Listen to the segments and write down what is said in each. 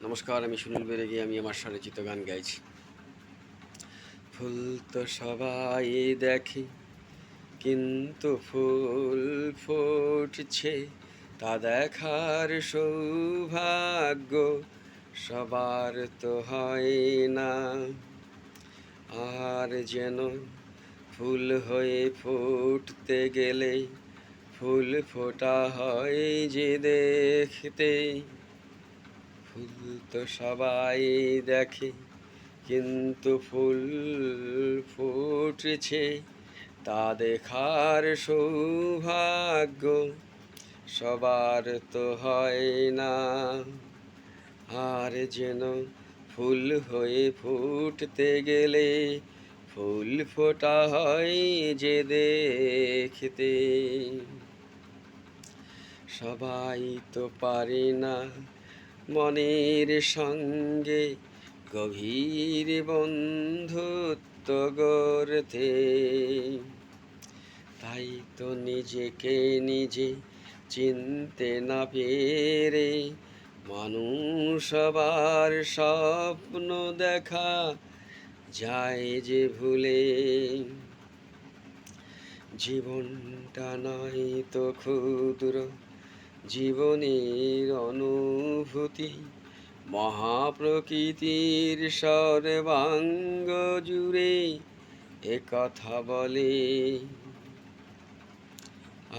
নমস্কার, আমি সুনীল বেরেগি। আমি আমার স্বরচিত গান গাইছি। ফুল তো সবাই দেখে, কিন্তু ফুল ফুটছে তা দেখার সৌভাগ্য সবার তো হয় না। আর যেন ফুল হয়ে ফুটতে গেলে ফুল ফোটা হয় যে দেখতে। ফুল তো সবাই দেখে, কিন্তু ফুল ফুটেছে তা দেখার সৌভাগ্য সবার তো হয় না। আর যেন ফুল হয়ে ফুটতে গেলে ফুল ফোটা হয় যে দেখতে। সবাই তো পারে না মনের সঙ্গে গভীর বন্ধুত্ব গড়তে। তাই তো নিজেকে নিজে চিনতে না পেরে মানুষ আবার স্বপ্ন দেখা যায় যে ভুলে। জীবনটা নয় তো ক্ষুদ্র, জীবনের অনুভূতি মহাপ্রকৃতির সর্বাঙ্গ জুড়ে একথা বলে।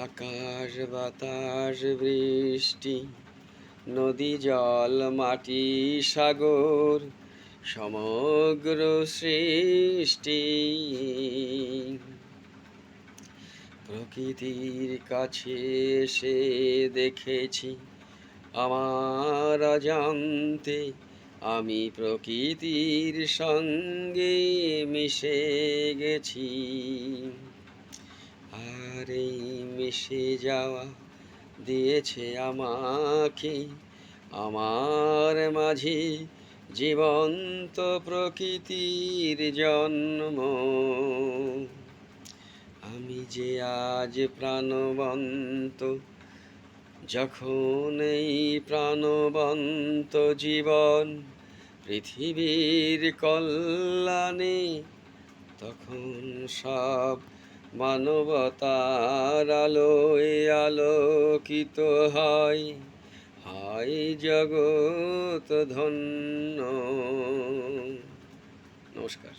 আকাশ বাতাস বৃষ্টি নদী জল মাটি সাগর সমগ্র সৃষ্টি প্রকৃতির কাছে এসে দেখেছি আমার অজান্তে আমি প্রকৃতির সঙ্গে মিশে গেছি। আর এই মিশে যাওয়া দিয়েছে আমাকে আমার মাঝে জীবন্ত প্রকৃতির জন্ম। আমি যে আজ প্রাণবন্ত, যখন এই প্রাণবন্ত জীবন পৃথিবীর কল্যাণে, তখন সব মানবতার আলোয় আলোকিত হয় জগৎ ধন্য। নমস্কার।